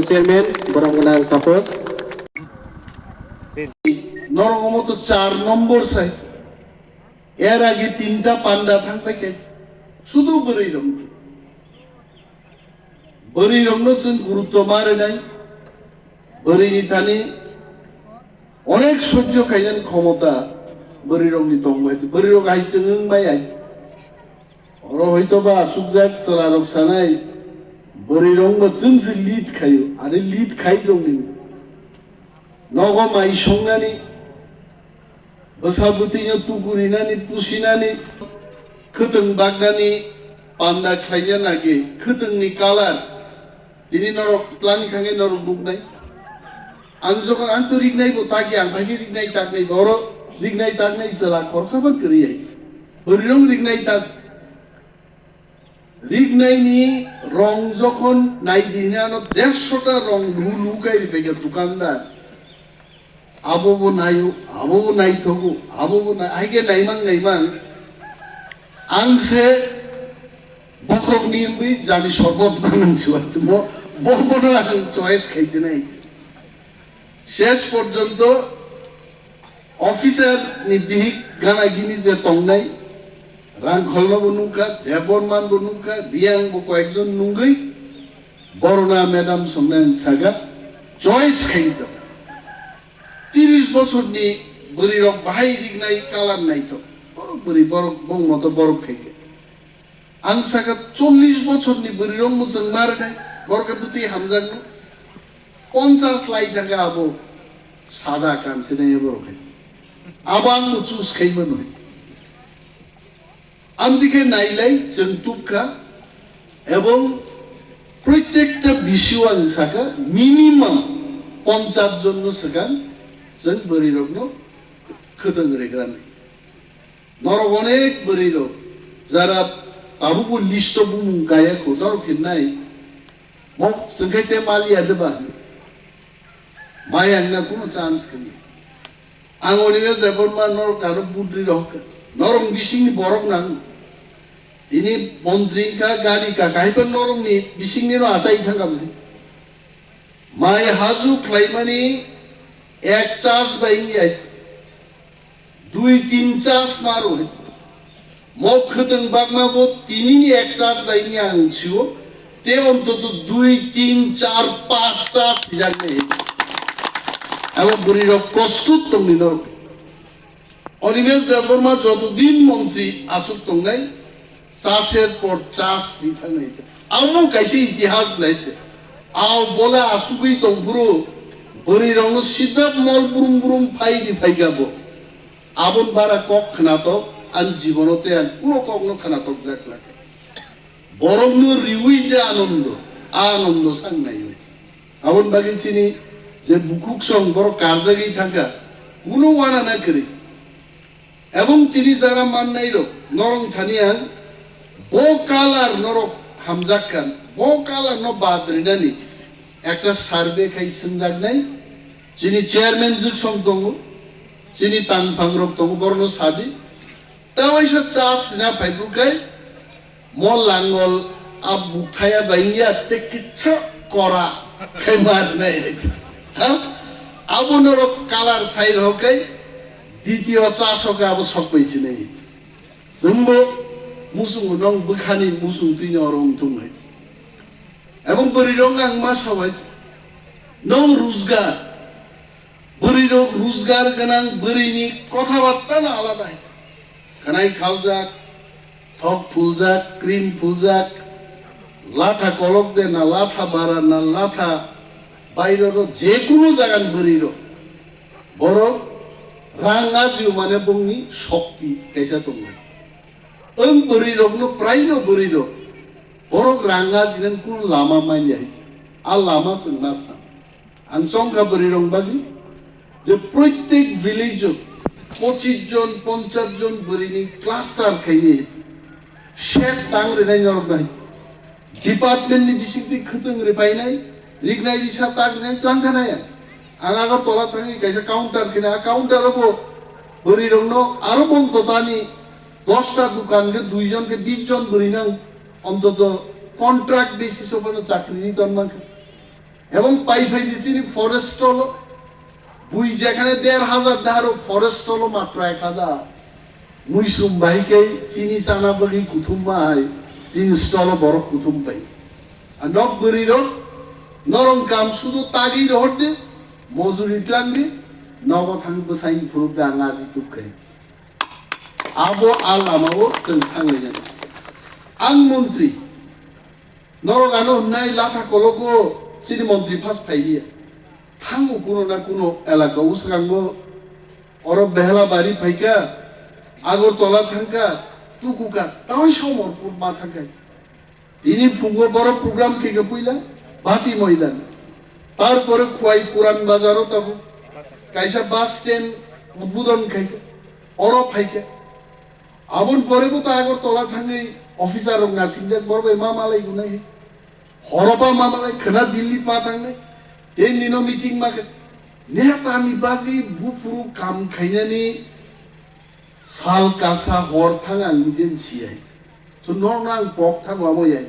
chairman বরাঙ্গনাল Tapas নরমত 4 নম্বর side এর আগে 3টা পান্ডা থাকবে কে শুধু বরি রং গুরুত্ব মারে নাই বরিনি থানি অনেক সহ্য খাইলেন ক্ষমতা বরি রংনি তঙ্গ হয়েছে বরি রং আইছে বাই আই ওর হয়তো বা সুজাক চলারক সানাই বরি রং जोंसो লিড খাইও আরে লিড খাই দংনি নগমাই সংনানি বসাবুতিnya tugurinani pusinani khotong bagnani panda khlainya nage khotongni kalar dini norok plani khange norok bugnai ang jokon ang to rignai bo taki ang bhagi rignai taknai boro rignai taknai jala khorsa ban kari ai horirong rignai tak rignai ni rong jokon nai dinano 150 ta rong lu kai bega dukandar আবো নাই থগু আবো নাই আগে নাইমান আংসে বখক নিয়মবি জানি শরবত বানাচ্ছি বড় আং চয়েস খাইছে নাই শেষ পর্যন্ত অফিসার নিবিহিক গানাগিনি যে তংনাই রাং খল্ল বনুকা দেবরমান বনুকা রিয়াং কয়েকজন নুঙ্গই বড়না ম্যাডাম সঙ্গে সাগা চয়েস খাইতো 30 বছর নি বরি রক বাহাই রিগনাই কালার নাই তো বরি বরক বং মতো বরক খাইকে আং সাকা 40 বছর নি বরি রং মুসং মার নাই বরকে দুতি হামজাং 50 লাই টাকা আবো সাদা কানছে নাই বরক খাই আবাং চুস খাইবো নয় আমদিকে নাইলাই जों টুকা এবং প্রত্যেকটা বিষয় সাকা মিনিমাম 50 জন সাকান जों बरि रगनो खोदों रेग्रान नरक अनेक बरि रग जारा आबुबो लिस्ट बुमु गाया को नरक हिननाय मक संखायते मालिया दबा माया ना कोनो चांस कनि आंगनिबे देबरमा नरक आरो बुद्रि रक नरक बिसिंनि बरक नां दिनि मन्त्रि का गारि का कायबो नरकनि बिसिंनि न आसाय थांगाबो माय हाजु क्लाइमानि एक चार्ज बाइंगी आई 2-3 चार्ज मारो है मौखतन बागमा वो तीनी एक चार्ज बाइंगी आंचियो ते तो 2-3-4-5 चार्ज जाने अब बुरी रो प्रस्तुत तुमनी नो অনিমেল দেববর্মা যতদিন মন্ত্রী আসুক তংনাই চাষের পর চাষ দিতে নাই আও কাইছে ইতিহাস লাইতে আও বলা আসুকই তংপুরো বরি রং সিদ্ধ মল বুরুম ফাইদি ফাইগাবো আবন বারা কক খানাতক আন জীবনতে আন পুরো কগ্ন খানাতক যাক লাগে বরং রিউই যে আনন্দ সাংনাই হই আবন বাগিনছিনি যে বুকুক সং বড় কারজাগি থাকা কোনো ওয়ানা না করে এবং তিনি যারা মাননাই রক নরং থানিয়া বো কালার নরক হামজাক খান বো কালার ন বাদরিনানি একটা সার্ভে খাইছেন জাগনাই যিনি চেয়ারম্যান যুগ সং দङ যিনি তানফাং রক দङ বর্ণ সাদি তাওয়াইসা চাষ না ফাইবুকাই মল লাঙ্গল আব বুথায়া বাইঙ্গিয়া তে কিচ্ছু করা খাইমার নাই হ্যাঁ আবনর কালার সাইর হকাই দ্বিতীয় চাষ হকে আব সক পাইছি নাই जोंबो মুসুং নং বখানি মুসুং তুই নরং তুমাই এবং বরি রং আং মা সবাই নং রোজগার বরি রং রোজগার গানাং বরিনি কথাবার্তা না আলাদা খানাই খাওজাক থক ফুলজাক ক্রিম ফুলজাক লাঠা কলক দে না লাঠা বাড়া না লাঠা বাইরের যে কোনো জায়গান বরির বড় রাঙা জিও মানে বংনি শক্তি কেসা তোমরা ওই বরির প্রায় বরির বড় রাঙা জিনেন কোন লামা মাইনি আর লামা সোনাস না আংসংকা বরি রংবাগি যে প্রত্যেক ভিলেজ 25 জন 50 জন বরিনি ক্লাস্টার খাইয়ে শেখ টাংরে নাই নরক নাই ডিপার্টমেন্টনি বিসিংতি খতং রে পাইনাই রিগনাই দিশা তাগনে চাংখানায় আঙাগা তলা থাকি কাইসা কাউন্টার কিনা কাউন্টার হবো বরি রংন আরো বলতো তানি 10টা দোকানকে 2 জনকে 20 জন বরি না অন্তত কন্ট্রাক্ট বেসিস ওখানে চাকরি নিতাম না এবং পাই দিচ্ছি ফরেস্ট হলো বুই যেখানে ১,৫০০ টাকারও ফরেস্ট হলো মাত্র ১,০০০ মুইসুম ভাইকে চিনি চানা বলি কুথুম মাই চিনি স্টল বড় কুথুম পাই আর নবগরির নরম কাম শুধু তাগি রহর দে মজুরি টানবি নব থাকবো সাইন ফুরুক দাঙা জিতুক খাই আবো আলামাবো जों थांलायगोन आं मन्त्रि नरगानो होननाय लाथा कलको सिनि मन्त्रि फार्स्ट फाइलिया थांगो कुनो ना कुनो एलाका उसगांगो अर बेहला बारी फाइका আগরতলা থাঙ্কা টুকুকা তাই সমরপুর মা থাঙ্কা ইনি ফুঙ্গো বড় প্রোগ্রাম কেকে পইলা বাতি ময়দান তারপরে খুয়াই পুরান বাজারও তখন কাইসা বাস স্ট্যান্ড উদ্বোধন খাইকে অর ফাইকে আবন পরে তো আগরতলা থাঙ্গাই অফিসার নাসিংদের বড় মা মালাই গুনাই হরপা মামালাই খেনা দিল্লি পা থাঙ্গাই এই দিনও মিটিং মাকে নেতানি বাগি বুফুরু কাম খাইনানি साल कासा हर थांग आं निजेन सियाय तो नरनां पक थांग मामोयाय